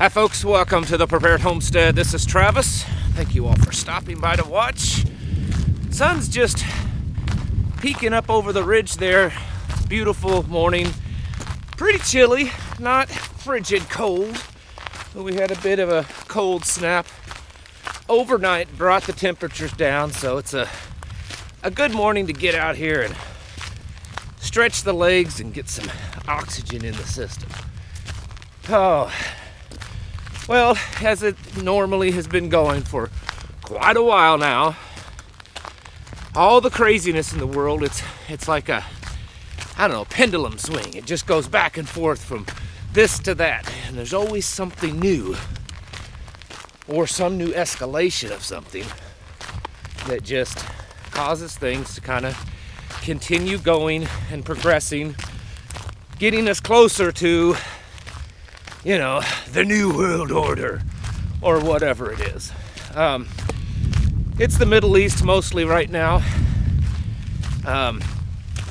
Hi folks, welcome to the Prepared Homestead. This is Travis. Thank you all for stopping by to watch. Sun's just peeking up over the ridge there. Beautiful morning. Pretty chilly, not frigid cold, but we had a bit of a cold snap. Overnight brought the temperatures down, so it's a good morning to get out here and stretch the legs and get some oxygen in the system. Oh, well, as it normally has been going for quite a while now, all the craziness in the world, it's like a, I don't know, pendulum swing. It just goes back and forth from this to that, and there's always something new or some new escalation of something that just causes things to kind of continue going and progressing, getting us closer to, you know, the new world order or whatever it is. It's the Middle East mostly right now.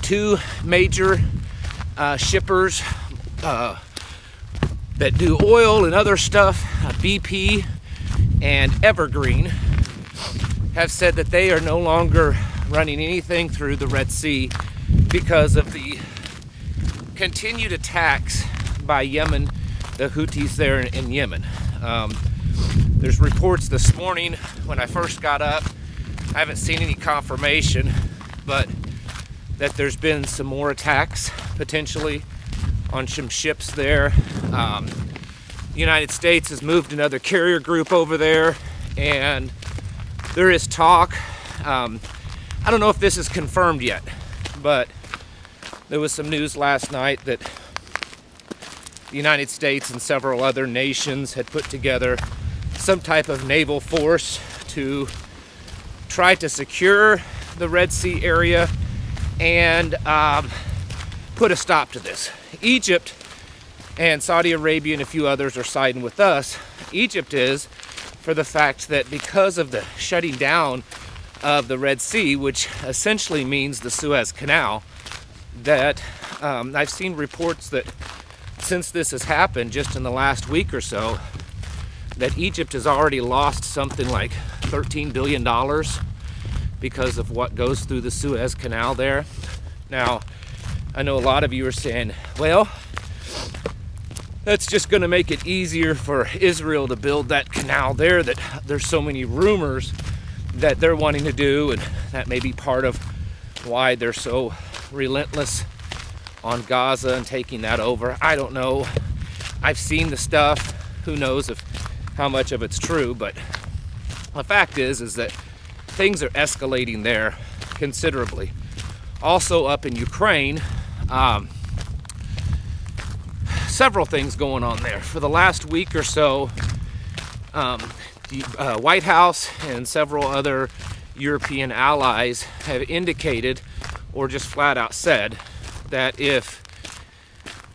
Two major shippers that do oil and other stuff, BP and Evergreen, have said that they are no longer running anything through the Red Sea because of the continued attacks by Yemen, the Houthis there in Yemen. There's reports this morning when I first got up, I haven't seen any confirmation, but that there's been some more attacks potentially on some ships there. The United States has moved another carrier group over there, and there is talk. I don't know if this is confirmed yet, but there was some news last night that the United States and several other nations had put together some type of naval force to try to secure the Red Sea area and put a stop to this. Egypt and Saudi Arabia and a few others are siding with us. Egypt is, for the fact that because of the shutting down of the Red Sea, which essentially means the Suez Canal, that I've seen reports that since this has happened just in the last week or so, that Egypt has already lost something like $13 billion because of what goes through the Suez Canal there. Now, I know a lot of you are saying, well, that's just going to make it easier for Israel to build that canal there, that there's so many rumors that they're wanting to do, and that may be part of why they're so relentless on Gaza and taking that over. I don't know. I've seen the stuff. Who knows if how much of it's true, but the fact is that things are escalating there considerably. Also up in Ukraine, several things going on there. For the last week or so, the White House and several other European allies have indicated, or just flat out said, that if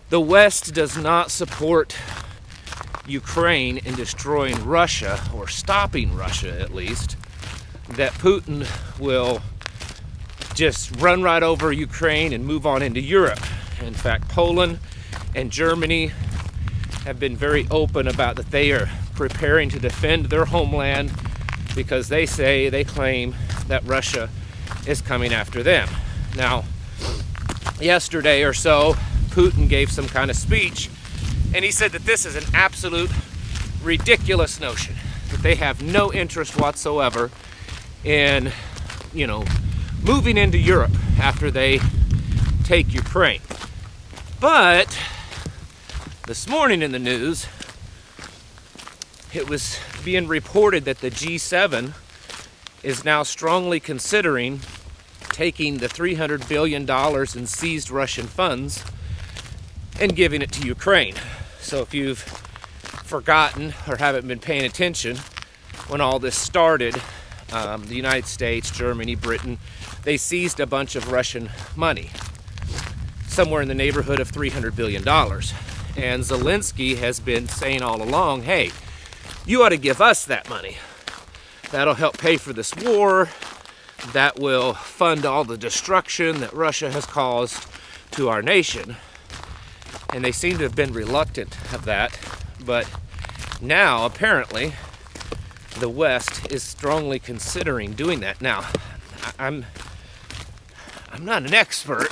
the West does not support Ukraine in destroying Russia, or stopping Russia at least, that Putin will just run right over Ukraine and move on into Europe. In fact, Poland and Germany have been very open about that they are preparing to defend their homeland because they claim that Russia is coming after them. Now, yesterday or so, Putin gave some kind of speech, and he said that this is an absolute ridiculous notion, that they have no interest whatsoever in, moving into Europe after they take Ukraine. But this morning in the news, it was being reported that the G7 is now strongly considering taking the $300 billion in seized Russian funds and giving it to Ukraine. So if you've forgotten or haven't been paying attention, when all this started, the United States, Germany, Britain, they seized a bunch of Russian money, somewhere in the neighborhood of $300 billion. And Zelensky has been saying all along, hey, you ought to give us that money. That'll help pay for this war. That will fund all the destruction that Russia has caused to our nation. And they seem to have been reluctant of that. But Now, apparently, the West is strongly considering doing that. Now, I'm not an expert,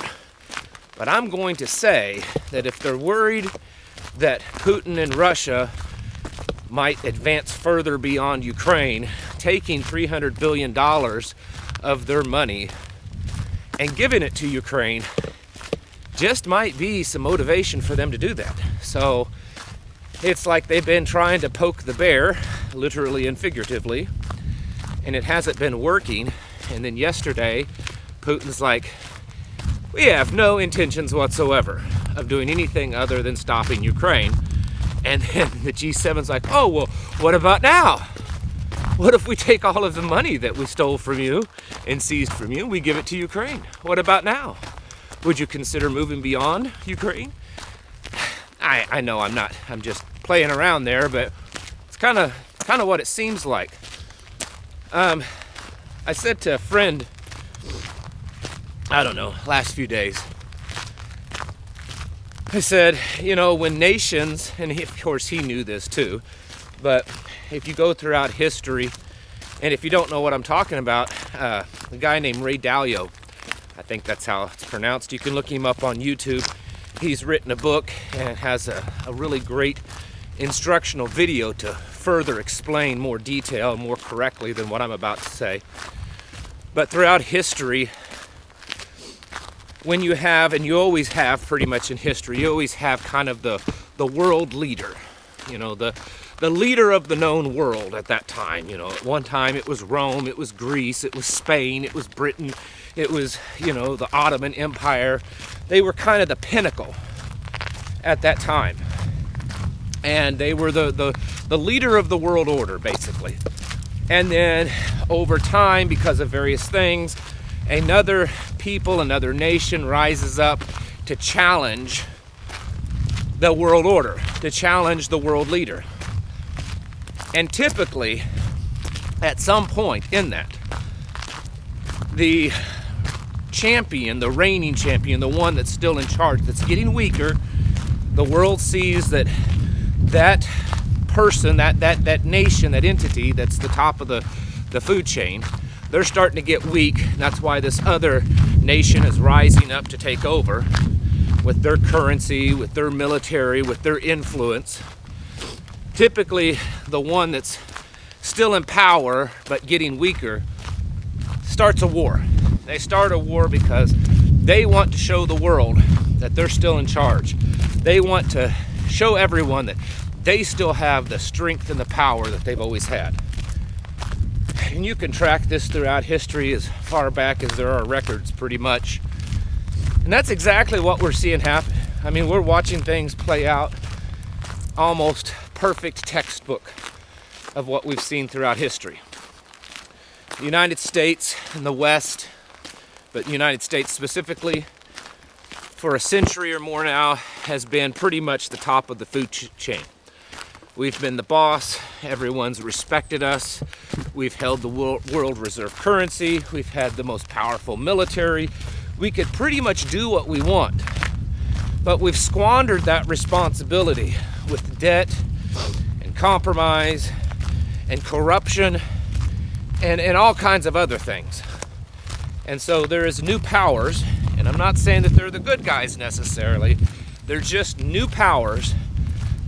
but I'm going to say that if they're worried that Putin and Russia might advance further beyond Ukraine, taking $300 billion of their money and giving it to Ukraine just might be some motivation for them to do that. So it's like they've been trying to poke the bear, literally and figuratively, and it hasn't been working. And then yesterday, Putin's like, we have no intentions whatsoever of doing anything other than stopping Ukraine. And then the G7's like, oh, well, what about now? What if we take all of the money that we stole from you and seized from you, we give it to Ukraine? What about now? Would you consider moving beyond Ukraine? I know I'm just playing around there, but it's kind of what it seems like. I said to a friend, I don't know, last few days, I said, you know, when nations, and of course he knew this too, but if you go throughout history, and if you don't know what I'm talking about, a guy named Ray Dalio, I think that's how it's pronounced. You can look him up on YouTube. He's written a book and has a really great instructional video to further explain more detail, more correctly than what I'm about to say. But throughout history, when you have, and you always have pretty much in history, you always have kind of the world leader, you know, the leader of the known world at that time. You know, at one time it was Rome, it was Greece, it was Spain, it was Britain, it was, you know, the Ottoman Empire. They were kind of the pinnacle at that time. And they were the leader of the world order, basically. And then over time, because of various things, another people, another nation rises up to challenge the world order, to challenge the world leader. And typically, at some point in that, the champion, the reigning champion, the one that's still in charge, that's getting weaker, the world sees that that person, that nation, that entity that's the top of the food chain, they're starting to get weak. And that's why this other nation is rising up to take over with their currency, with their military, with their influence. Typically, the one that's still in power but getting weaker starts a war. They start a war because they want to show the world that they're still in charge. They want to show everyone that they still have the strength and the power that they've always had. And you can track this throughout history as far back as there are records, pretty much. And that's exactly what we're seeing happen. I mean, we're watching things play out, almost perfect textbook of what we've seen throughout history. The United States and the West, but the United States specifically, for a century or more now, has been pretty much the top of the food chain. We've been the boss, everyone's respected us, we've held the world reserve currency, we've had the most powerful military, we could pretty much do what we want. But we've squandered that responsibility with debt and compromise and corruption and all kinds of other things. And so there is new powers, and I'm not saying that they're the good guys necessarily, they're just new powers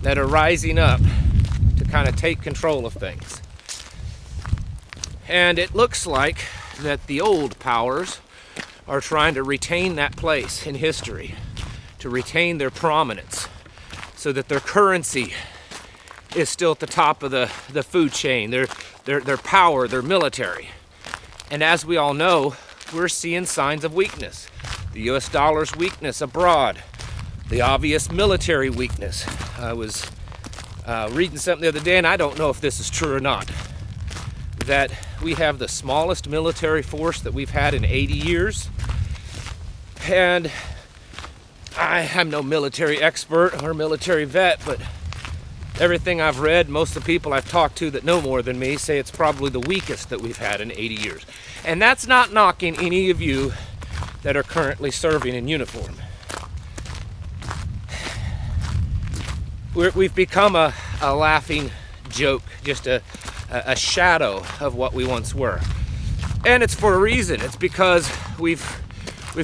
that are rising up to kind of take control of things. And it looks like that the old powers are trying to retain that place in history, to retain their prominence, so that their currency is still at the top of the food chain, their power, their military. And as we all know, we're seeing signs of weakness. The US dollar's weakness abroad, the obvious military weakness. I was reading something the other day, and I don't know if this is true or not, that we have the smallest military force that we've had in 80 years. And I'm no military expert or military vet, but everything I've read, most of the people I've talked to that know more than me say it's probably the weakest that we've had in 80 years. And that's not knocking any of you that are currently serving in uniform. We've become a laughing joke, just a shadow of what we once were. And it's for a reason. It's because we've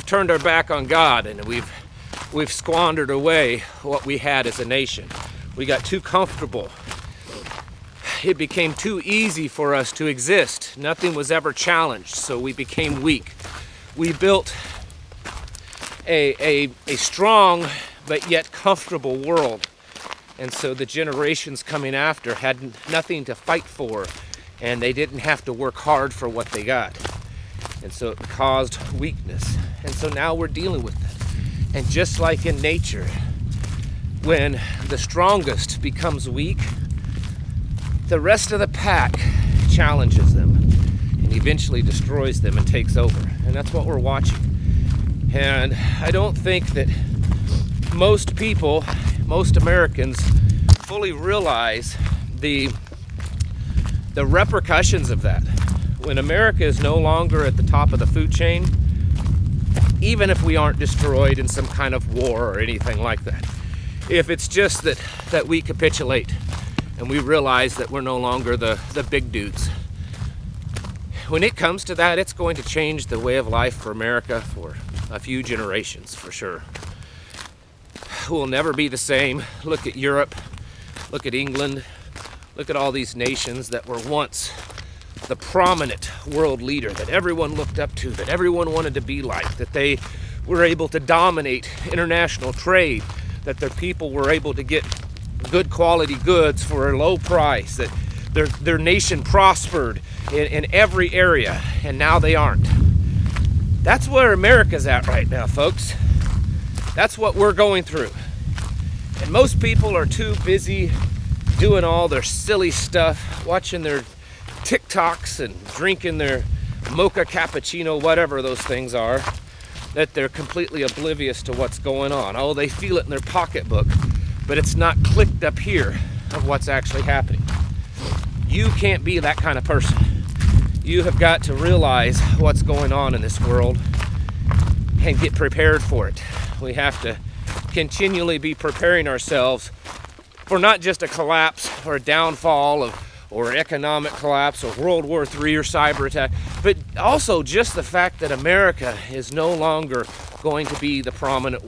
turned our back on God, and we've squandered away what we had as a nation. We got too comfortable. It became too easy for us to exist. Nothing was ever challenged, so we became weak. We built a strong but yet comfortable world. And so the generations coming after had nothing to fight for, and they didn't have to work hard for what they got. And so it caused weakness. And so now we're dealing with it. And just like in nature, when the strongest becomes weak, the rest of the pack challenges them and eventually destroys them and takes over. And that's what we're watching. And I don't think that most people, most Americans, fully realize the repercussions of that. When America is no longer at the top of the food chain, even if we aren't destroyed in some kind of war or anything like that, if it's just that we capitulate and we realize that we're no longer the big dudes, when it comes to that, it's going to change the way of life for America for a few generations, for sure. We'll never be the same. Look at Europe, look at England, look at all these nations that were once the prominent world leader that everyone looked up to, that everyone wanted to be like, that they were able to dominate international trade, that their people were able to get good quality goods for a low price, that their nation prospered in every area, and now they aren't. That's where America's at right now, folks. That's what we're going through. And most people are too busy doing all their silly stuff, watching their TikToks and drinking their mocha cappuccino, whatever those things are, that they're completely oblivious to what's going on. Oh, they feel it in their pocketbook, but it's not clicked up here of what's actually happening. You can't be that kind of person. You have got to realize what's going on in this world and get prepared for it. We have to continually be preparing ourselves for not just a collapse or a downfall or economic collapse or World War III or cyber attack, but also just the fact that America is no longer going to be the prominent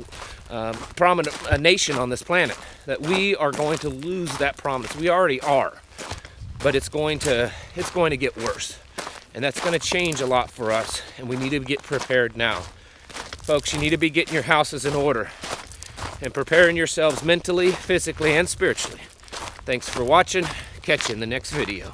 nation on this planet. That we are going to lose that prominence. We already are, but it's going to get worse, and that's going to change a lot for us. And we need to get prepared now. Folks, you need to be getting your houses in order and preparing yourselves mentally, physically, and spiritually. Thanks for watching. Catch you in the next video.